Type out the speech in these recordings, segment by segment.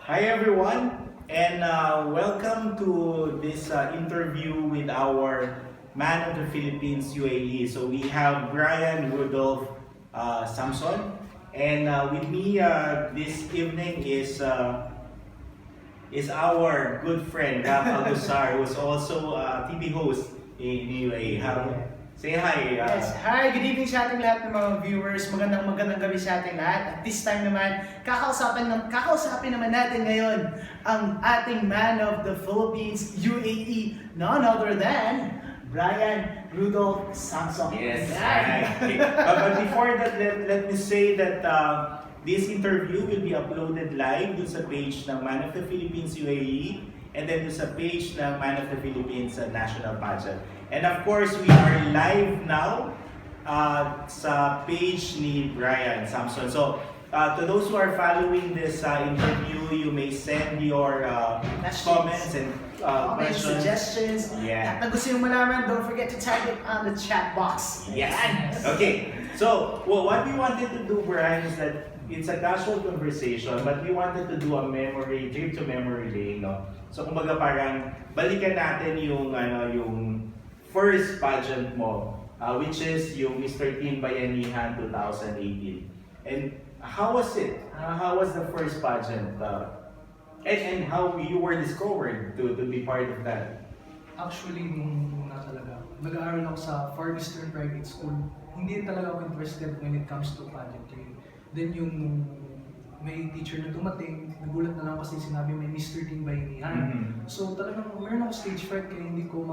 Hi everyone, and welcome to this interview with our Man of the Philippines UAE. So we have Brian, Rudolph, Samson, and with me this evening is our good friend Raf Agusar, who's also a TV host in UAE. Say hi. Yes, hi, good evening sa ating lahat ng mga viewers. Magandang gabi sa ating lahat. At this time naman, kakausapin naman natin ngayon ang ating Man of the Philippines UAE, none other than Brian Rudolph Samson. Yes. Okay. But before that, let me say that this interview will be uploaded live dun sa page ng Man of the Philippines UAE and then dun sa page ng Man of the Philippines National Pageant. And of course, we are live now sa page ni Brian Samson. So, to those who are following this interview, you may send your comments and questions. Suggestions. Yeah. At na gusto yung malaman, don't forget to type it on the chat box. Yes. Okay. So, what we wanted to do, Brian, is that it's a casual conversation, but we wanted to do a trip to memory lane, no? So, kumbaga parang balikan natin yung first pageant mo, which is yung Mr. Teen Bayanihan 2018. And how was it? How was the first pageant? And how you were discovered to be part of that? Actually, nung una talaga, nag-aaral ako sa Far Eastern Private School. Hindi talaga ako interested when it comes to pageantry. Then yung may teacher na dumating, nagulat na lang kasi sinabi may Mr. Teen Bayanihan. So talagang meron ako stage fright kaya hindi ako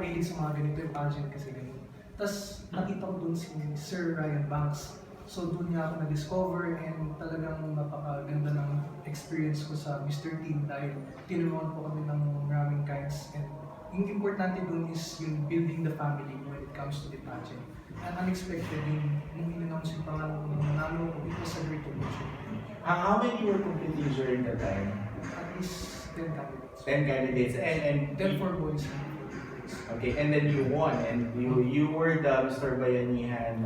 mahilig sa mga ganito yung pageant kasi ganito. Tapos nakita ko dun si Sir Ryan Banks. So doon niya ako na-discover and talagang napakaganda ng experience ko sa Mr. Teen dahil tinuruan po kami ng maraming kinds and yung importante dun is yung building the family when it comes to the pageant. And unexpected yung nung in-announce yung pangalan ko ng nanalo ko, it was a great opportunity. How many were competing during that time? At least 10 candidates. 10 candidates and 10 for boys and 4 girls. Okay, and then you won, and you were the Mr. Bayanihan,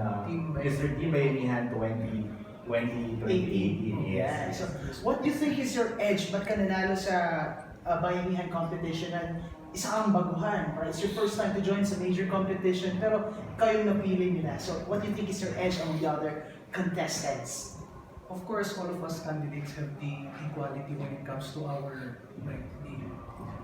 Mr. Teen Bayanihan 2018. Yes. So, what do you think is your edge? Ba't ka nanalo sa Bayanihan competition? And isa kang baguhan, right? It's your first time to join sa major competition, pero kayo napili nila. So, what do you think is your edge on the other contestants? Of course, all of us candidates have the equality when it comes to our the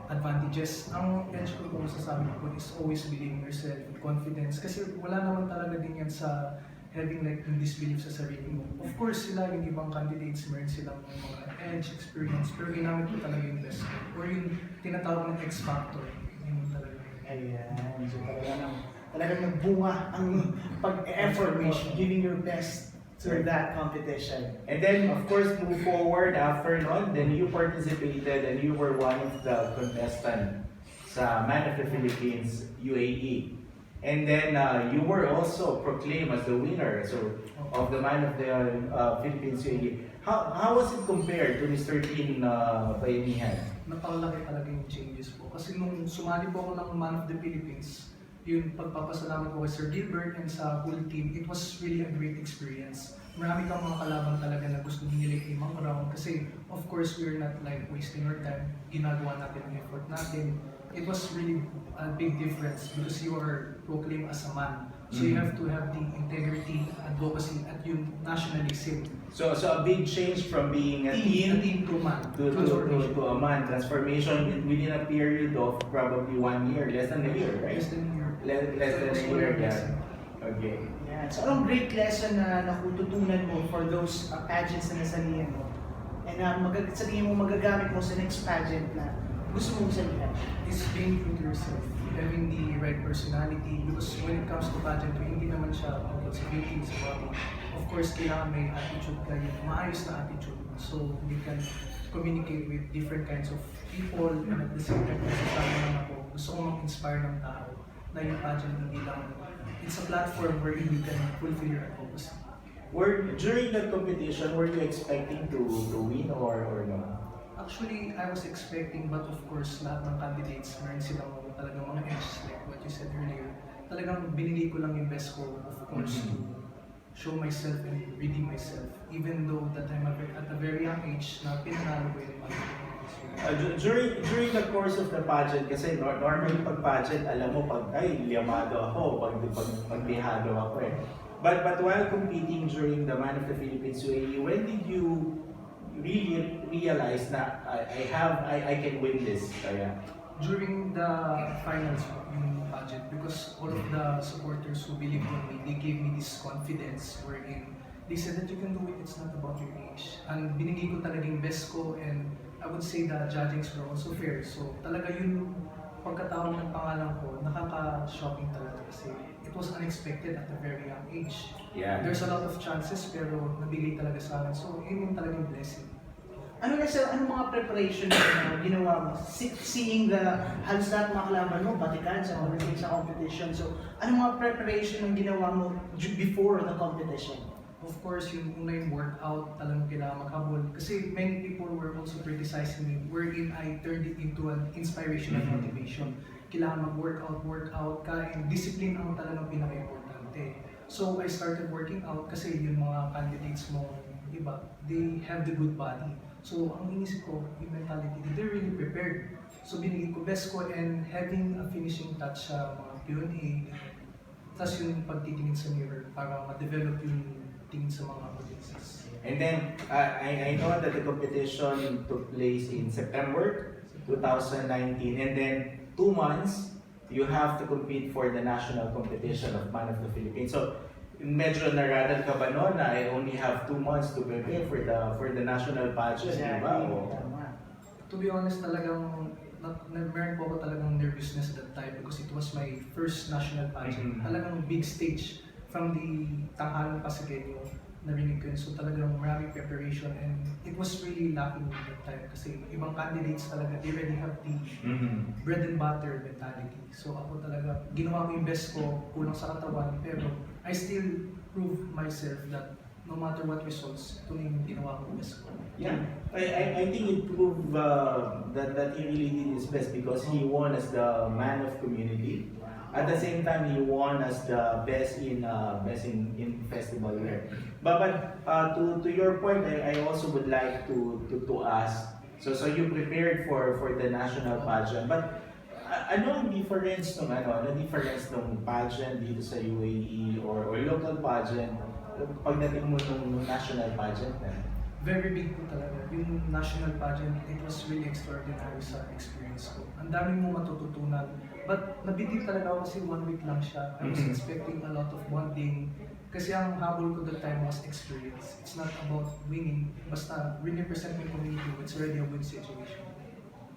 advantages. Ang edge ko kung masasabi ko is always believe in yourself with confidence kasi wala naman talaga din yan sa having like disbelief sa sarili mo. Of course, sila yung ibang candidates, meron silang mga edge, experience, pero ginamit ko talaga yung best or yung tinatawag ng X factor. Yun talaga. Ayan, so talagang nagbunga ang pag-effort mo, giving your best to that competition. And then, of course, move forward after nun, then you participated and you were one of the contestants sa Man of the Philippines UAE. And then you were also proclaimed as the winner of the Man of the Philippines UAE. How was it compared to Mr. Teen Bayanihan? Napakalaki talaga yung changes po. Kasi nung sumali po ako ng Man of the Philippines, yung pagpapasalamat ko kay Sir Gilbert and sa whole team, it was really a great experience. Marami kang mga kalaban talaga na gusto nila i-imang round kasi of course we're not like wasting our time. Ginagawa natin ang effort natin. It was really a big difference because you are proclaimed as a man. So you have to have the integrity, advocacy, at yung nationalism. So a big change from being a teen to man. to a man. Transformation within a period of probably 1 year, less than a year, right? Less than a year. Less than a year, yeah. Okay. Yeah. So anong great lesson na nakututunan mo for those pageants na nasalihan mo? And sa tingin mo magagamit mo sa next pageant na gusto mong salihan? Is being true to yourself, having the right personality, because when it comes to pageantry, hindi naman siya about sa beauty, sa body. Of course, kailangan may attitude kayo, maayos na attitude. So, you can communicate with different kinds of people, and at the same time, sasabi naman ako, gusto ko mag-inspire ng tao na yung pageant hindi lang, it's a platform where you can fulfill your advocacy. During that competition, were you expecting to win or no? Actually, I was expecting, but of course, lahat ng candidates, meron silang talagang mga edge, like what you said earlier. Talagang binili ko lang yung best ko, of course, to show myself and redeem myself. Even though that I'm at a very young age na pinanalo ko yung During the course of the pageant, kasi normally pag pageant, alam mo pag ay liyamado ako, pag bihado ako eh. But while competing during the Man of the Philippines UAE, when did you really realize na I can win this? Kaya during the finals yung pageant, because all of the supporters who believed in me, they gave me this confidence wherein they said that you can do it, it's not about your age. And binigay ko talaga yung best ko, and I would say the judgings were also fair. So talaga yung pagkatawag ng pangalan ko, nakaka-shocking talaga kasi it was unexpected at a very young age. yeah. There's a lot of chances pero nabigay talaga sa akin. So yun yung talagang blessing. Ano na sir, anong mga preparation na ginawa mo? Seeing the halos lahat mga kalaban mo, batikan sa competition. So, anong mga preparation ang ginawa mo before the competition? Of course, yung una yung workout, talagang kailangan maghabol. Kasi many people were also criticizing me, wherein I turned it into an inspiration and motivation. Kailangan workout, kain. Discipline ang talagang pinaka-importante. So, I started working out kasi yung mga candidates mo, iba, they have the good body. So, ang inisip ko, yung mentality, they're really prepared. So, binigay ko best ko and having a finishing touch sa mga Q&A, tapos yung pagtitingin sa mirror para ma-develop yung tingin sa mga audiences. And then, I know that the competition took place in September 2019, and then 2 months, you have to compete for the national competition of Man of the Philippines. So, medyo naradal ka ba noon na I only have 2 months to prepare for the national pageant, di ba? To be honest, talagang meron po ako talagang nervousness that time because it was my first national pageant. Talagang big stage from the tanghalang Pasigueño, narinig ko yun. So talagang maraming preparation and it was really lacking that time kasi ibang candidates talaga, they already have the bread and butter mentality. So ako talaga, ginawa ko yung best ko, kulang sa katawan, pero I still prove myself that no matter what results, ito na yung ginawa ko best ko. Yeah, I think it proved that he really did his best because he won as the man of community. At the same time, he won as the best in festival wear. But to your point, I also would like to ask. So you prepared for the national pageant, but ano ang difference ng pageant dito sa UAE or local pageant pagdating mo nung national pageant na? Very big po talaga. Yung national pageant, it was really extraordinary sa experience ko. Ang dami mo matututunan. But nabitin talaga ako kasi 1 week lang siya. I was expecting a lot of bonding. Kasi ang habol ko that time was experience. It's not about winning. Basta represent yung community, it's already a win situation.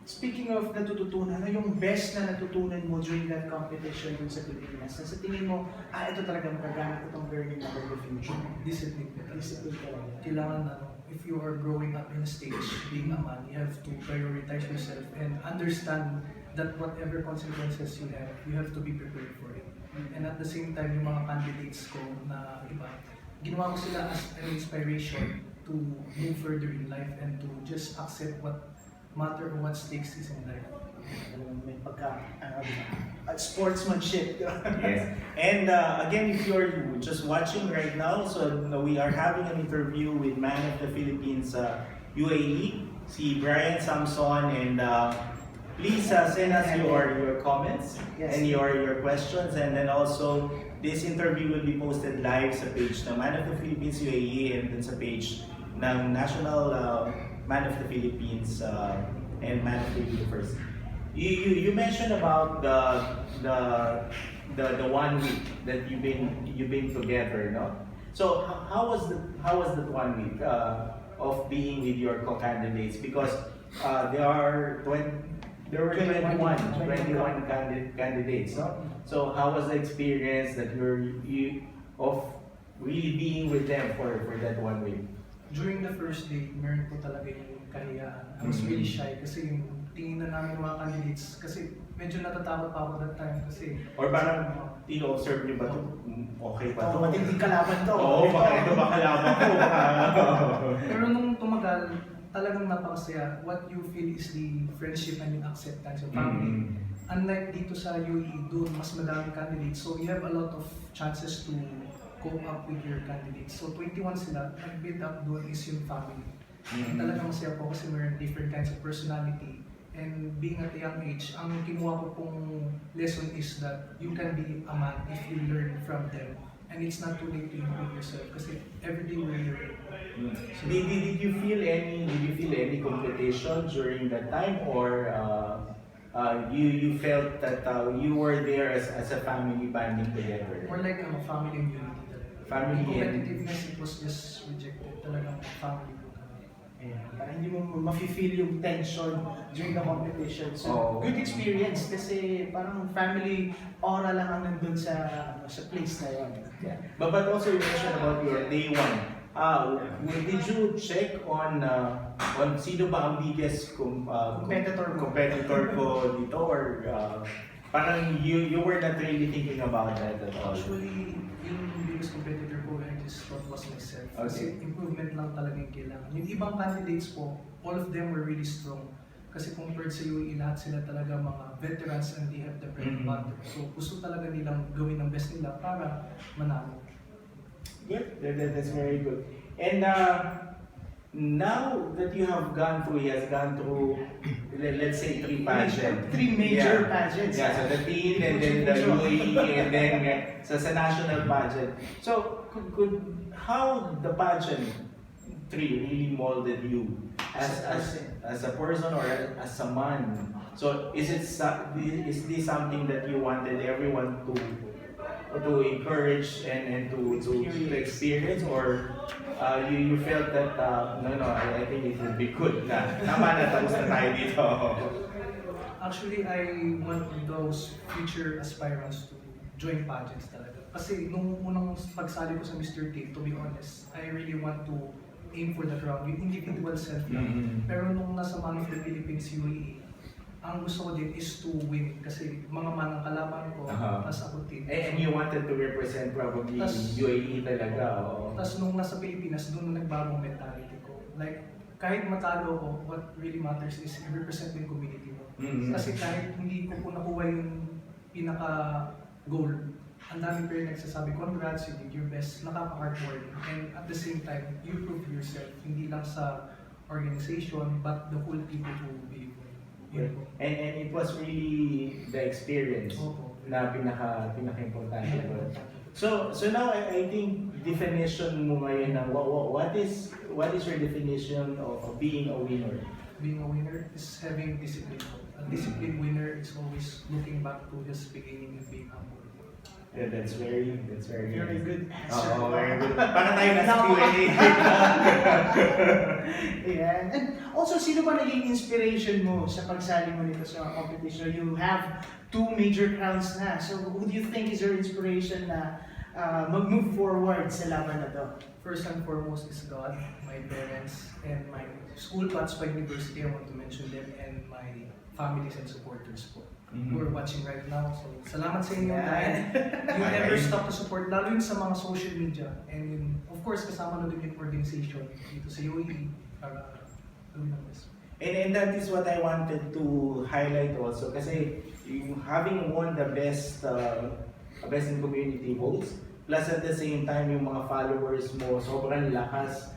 Speaking of natututunan, ano yung best na natutunan mo during that competition dun sa Pilipinas? Na sa tingin mo, ito talaga magagamit itong learning na for the future. Discipline. Discipline talaga. Kailangan if you are growing up in a stage, being a man, you have to prioritize yourself and understand that whatever consequences you have to be prepared for it. And at the same time, yung mga candidates ko na iba, ginawa ko sila as an inspiration to move further in life and to just accept what matter or what stakes is in life. May pagka, sportsmanship. Yes. And again, if you're just watching right now, so we are having an interview with Man of the Philippines UAE, si Brian Samson, and please send us your comments and your questions, and then also this interview will be posted live sa page ng Man of the Philippines UAE and then sa page ng National Man of the Philippines and Man of the Universe. You mentioned about the 1 week that you've been together, no? So how was that 1 week of being with your co-candidates? Because there were 21 candidates, no? So how was the experience that of really being with them for that 1 week? During the first day, meron po talaga yung kahiyaan. I was really shy kasi yung tingin na namin mga candidates kasi medyo natatakot pa ako that time kasi or parang ino-observe niyo ba ito? Okay ba ito? Matinding kalaban to. Oo, baka ito ba kalaban ko? Pero nung tumagal, talagang napakasaya. What you feel is the friendship and yung acceptance of family. Unlike dito sa UAE, doon mas madaming candidates. So you have a lot of chances to cope up with your candidates. So 21 sila, nag-build up doon is yung family. And talagang masaya po kasi meron different kinds of personality. And being at a young age, ang kinuha ko pong lesson is that you can be a man if you learn from them. And it's not too late to improve yourself kasi every day we're learning. So, did you feel any competition during that time, or you felt that you were there as a family banding together? More like family and unity talaga. Family Yung and competitiveness, it was just rejected. Talagang family po kami. Para hindi mo mafe-feel yung tension during the competition. So, good experience kasi parang family aura lang ang nandun sa place na yun. yeah. But also you mentioned about your day one. Did you check on sino ba ang biggest competitor ko dito, or parang you were not really thinking about that at all? Actually, yung biggest competitor ko, I just thought was myself. Kasi improvement lang talaga yung kailangan. Yung ibang candidates po, all of them were really strong. Kasi compared sa UAE, lahat sila talaga mga veterans and they have the bread and butter. So gusto talaga nilang gawin ang best nila para manalo. Good, that's very good. And now that you have gone through, he has gone through, let's say, 3 pageants. 3 major pageants. Yeah, so the teen, and then the UAE, and then sa national pageant. So, how the pageant 3 really molded you as a person or as a man? So, is this something that you wanted everyone to encourage and to experience, or you felt that no, I think it would be good na tama na, tapos na tayo dito? Actually, I want those future aspirants to join pageants talaga. Kasi nung unang pagsali ko sa Mr. T, to be honest, I really want to aim for the crown, yung individual self-love. Pero nung nasa Man of the Philippines UAE, ang gusto ko din is to win kasi mga manang kalaban ko, tas ako team. And you wanted to represent probably UAE talaga. Tas nung nasa Pilipinas, doon na nagbagong mentality ko. Like, kahit matalo ko, what really matters is i-represent yung community mo. Kasi kahit hindi ko po nakuha yung pinaka-goal, ang dami pa rin nagsasabi, congrats, you did your best, nakaka-heartwarming. And at the same time, you prove yourself, hindi lang sa organization, but the whole people who believe in you. And it was really the experience na pinaka-importante. So now I think definition mo ngayon ng what is your definition of being a winner? Being a winner is having discipline. A disciplined winner is always looking back to his beginning and being humble. Yeah, that's very good answer. Very good. Para tayo nasa Q&A. Yeah. And also, sino ba naging inspiration mo sa pagsali mo nito sa competition? You have 2 major crowns na. So, who do you think is your inspiration na mag-move forward sa laban na to? First and foremost is God, my parents, and my school paths by university. I want to mention them, and my families and supporters po. Who are watching right now. So, salamat sa inyo. You never stop to support, lalo yun sa mga social media. And yun, of course, kasama na din yung organization dito sa UAE para gawin ang best. And that is what I wanted to highlight also. Kasi having won the best in community votes, plus at the same time yung mga followers mo, sobrang lakas.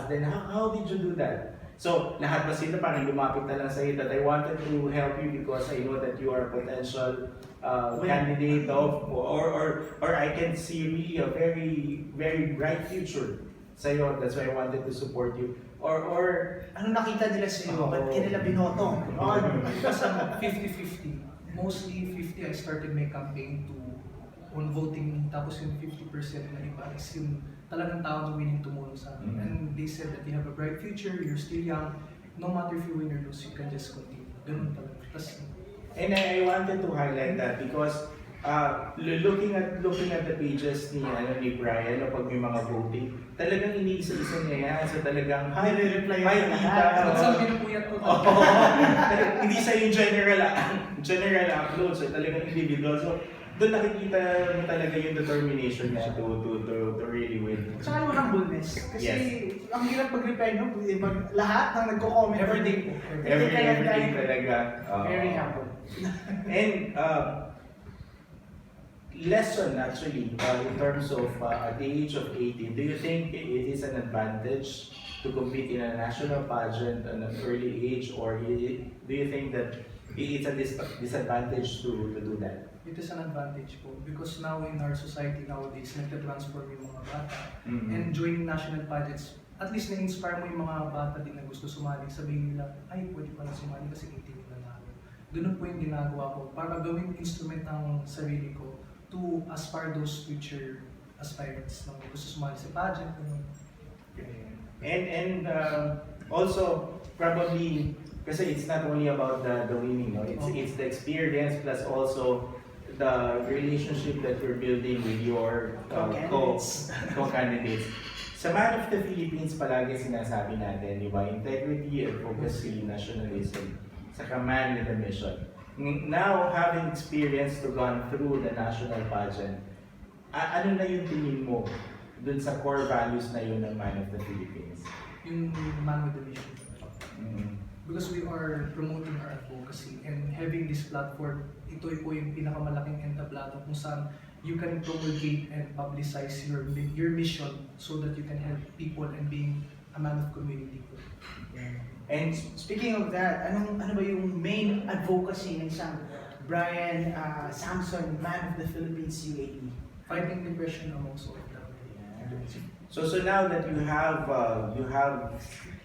Then how did you do that? So, lahat ba sila parang lumapit na lang sa iyo that I wanted to help you because I know that you are a potential candidate or I can see really a very, very bright future sa iyo. That's why I wanted to support you. Or ano nakita nila sa iyo? Ba't nila binoto? Kasi 50-50. Mostly 50 I started my campaign on voting, tapos yung 50% na iba is yung talagang tao na willing tumulong sa amin. And they said that you have a bright future, you're still young, no matter if you win or lose, you can just continue. Ganun talaga. And I wanted to highlight that because looking at the pages ni Brian pag may mga voting, talagang iniisa-isa niya yan. So talagang, hi tita. Saan pinupuyat ko Hindi sa yung general upload, so talagang individual. So doon nakikita mo talaga yung determination niya to really win. Saka yung humbleness. Kasi ang hirap mag-reply, no? Lahat ng nagko-comment. Everyday po. Everyday talaga. Very humble. And lesson actually in terms of at the age of 18, do you think it is an advantage to compete in a national pageant at an early age, or do you think that it's a disadvantage to do that? It is an advantage po because now in our society nowadays, nagta-transform yung mga bata. And joining national pageants, at least na-inspire mo yung mga bata din na gusto sumali. Sabihin nila, ay pwede pala sumali kasi 18 nila na ako. Ganun po yung ginagawa ko para gawing instrument ang sarili ko to aspire those future aspirants na gusto sumali sa pageant. And also probably kasi it's not only about the winning, no? It's the experience plus also the relationship that you're building with your co-candidates. Sa Man of the Philippines palagi sinasabi natin, di ba? Integrity, advocacy, nationalism, saka man with a mission. Now, having experience to gone through the national pageant, ano na yung tingin mo dun sa core values na yun ng Man of the Philippines? Yung man with the mission. Because we are promoting our advocacy and having this platform, ito po yung pinakamalaking entablado kung saan you can promulgate and publicize your mission so that you can help people and being a man of community. And speaking of that, ano ba yung main advocacy ng isang Brian Samson, Man of the Philippines UAE? Fighting depression amongst all of them. So now that you have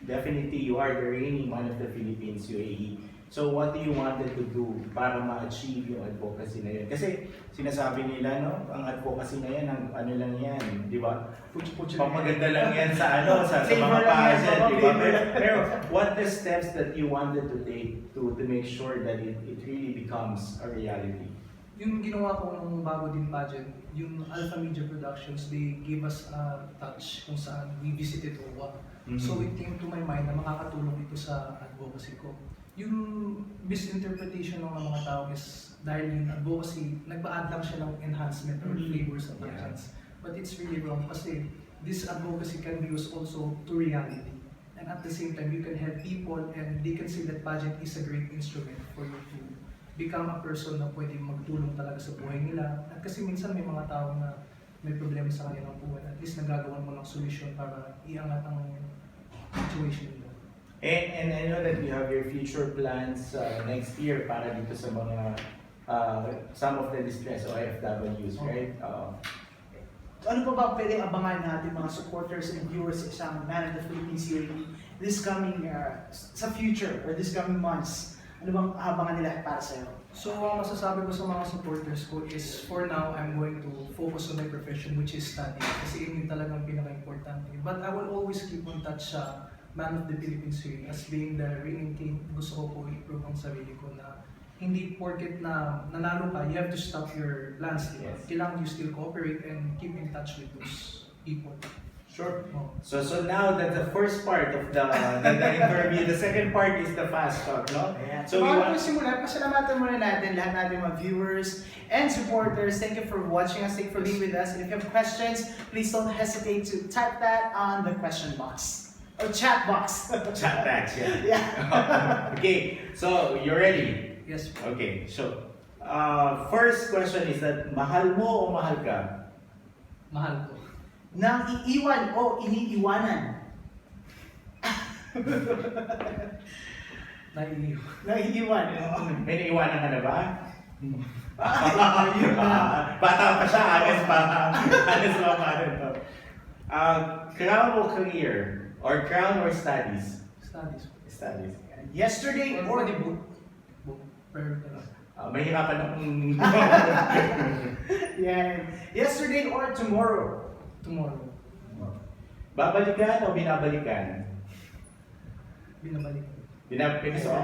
definitely you are the reigning Man of the Philippines UAE. So what do you wanted to do para ma-achieve yung advocacy na yun? Kasi sinasabi nila, no, ang advocacy na yan, ano lang yan, di ba? Papaganda lang yan sa sa mga pageant, di ba? Pero what the steps that you wanted to take to make sure that it really becomes a reality? Yung ginawa ko nung bago din pageant, yung Alpha Media Productions, they gave us a touch kung saan we visited OWA. So it came to my mind na makakatulong ito sa advocacy ko. Yung misinterpretation ng mga tao is dahil yung advocacy, nagpa-add lang siya ng enhancement or flavor sa pageants. But it's really wrong kasi this advocacy can be used also to reality. And at the same time, you can help people and they can see that pageant is a great instrument for you to become a person na pwede magtulong talaga sa buhay nila. At kasi minsan may mga tao na may problema sa kanilang buhay. At least nagagawan mo ng solusyon para iangat ang situation nila. And I know that you have your future plans next year para dito sa mga some of the distressed OFWs, right? Ano pa ba pwede abangan natin mga supporters and viewers sa isang Man of the Philippines UAE this coming sa future or this coming months? Ano bang abangan nila para sa'yo? So, ang masasabi ko sa mga supporters ko is, for now, I'm going to focus on my profession, which is study. Kasi yun yung talagang pinaka-importante. But I will always keep on touch sa Man of the Philippines UAE as being the reigning king. Gusto ko po i-prove ang sarili ko na hindi porket na nanalo ka, you have to stop your plans. Yes. Kailangan you still cooperate and keep in touch with those people. Sure. So now that the first part of the interview, the second part is the fast talk, no? So bago simulan, pasalamatan muna natin lahat natin mga viewers and supporters. Thank you for watching us, thank you for being with us. And if you have questions, please don't hesitate to type that on the question box. Or chat box. Chat box, yeah. Yeah. Okay, so you're ready? Yes. Okay, so first question is that mahal mo o mahal ka? Mahal ko. Nang iiwan o iniiwanan? Naiiwan. May naiwanan ka na ba? Bata pa siya, honest pa. Honest pa ito. Crown o career? Or crown or studies? Studies. Studies. Yesterday or book. Prioritize. Mahirapan akong... Yeah. Yesterday or tomorrow? Tomorrow. Babalikan o binabalikan? Binabalik. Binabalikan. So,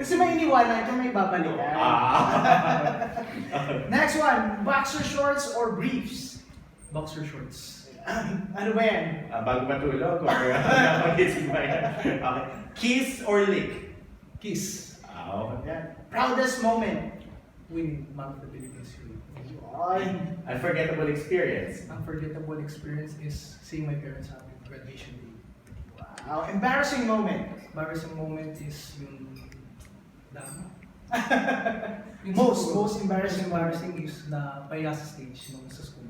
Kasi may iniwanan ka, may babalikan. Next one, boxer shorts or briefs? Boxer shorts. Ano ba yan? bago matulog or napagising ba yan? Okay. Kiss or lick? Kiss. Proudest moment? Winning Man of the Philippines UAE. Unforgettable experience? Unforgettable experience is seeing my parents happy graduation day. Wow. Embarrassing moment? Embarrassing moment is yung dama. Yung Most siguro, embarrassing embarrassing is na pahiya sa stage nung sa school.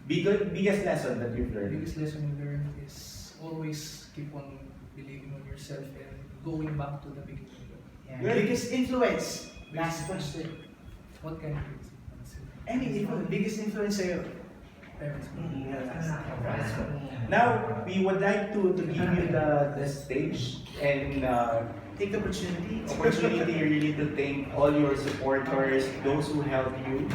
Biggest lesson that you've The learned? biggest lesson you learn is always keep on believing on yourself and going back to the beginning. Biggest influence. Last question. What kind of things? Any biggest influence sa'yo? Parents. Now, we would like to give you the stage and Take the opportunity. opportunity really to thank all your supporters, those who helped you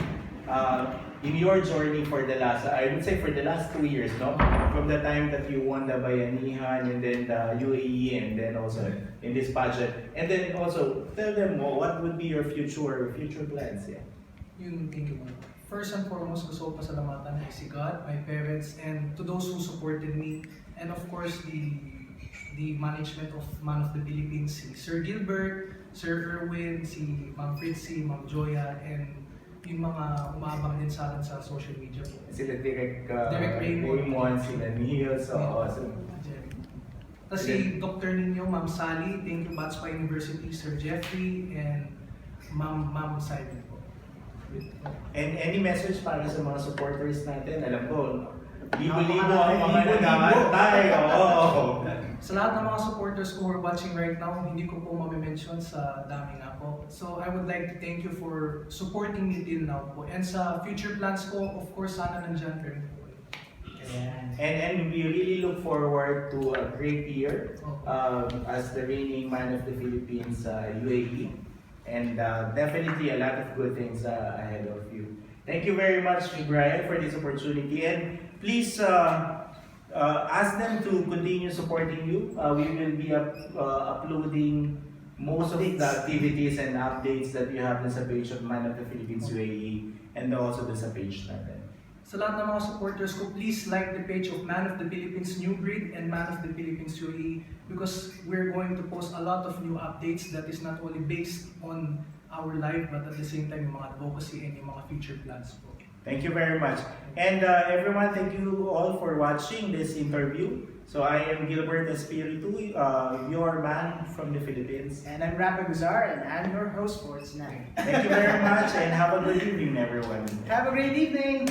in your journey for the last, I would say for the last 2 years, no? From the time that you won the Bayanihan and then the UAE and then also in this pageant. And then also, tell them what would be your future plans, yeah. Yun, thank you. First and foremost, gusto ko pasalamatan ay si God, my parents, and to those who supported me, and of course, the management of Man of the Philippines, si Sir Gilbert, Sir Erwin, si Ma'am Fritzy, Ma'am Joya, and yung mga umaabang din sa atin sa social media po. Sila Direk Direk Raymond, sila Neil, so awesome. Tapos si Dr. Nino, Ma'am Sally, thank you, Batspa University, Sir Jeffrey, and Ma'am Simon po. And any message para sa mga supporters natin? Alam ko, libo-libo Libo-libo. ang mga nag-aantay. Oo. Sa lahat ng mga supporters who are watching right now, hindi ko po mamimension sa dami nga po. So I would like to thank you for supporting me till now po. And sa future plans ko, of course, sana nandyan ka rin po. And we really look forward to a great year as the reigning man of the Philippines, UAE. And definitely a lot of good things ahead of you. Thank you very much, Brian, for this opportunity. And please ask them to continue supporting you. We will be uploading most of the activities and updates that you have sa page of Man of the Philippines UAE and also sa page natin. Sa lahat ng mga supporters ko, please like the page of Man of the Philippines New Breed and Man of the Philippines UAE because we're going to post a lot of new updates that is not only based on our life but at the same time yung mga advocacy and yung mga future plans po. Thank you very much. And everyone, thank you all for watching this interview. So I am Gilbert Espiritu, your man from the Philippines. And I'm Rapper Guzar, and I'm your host for tonight. Thank you very much and have a good evening, everyone. Have a great evening!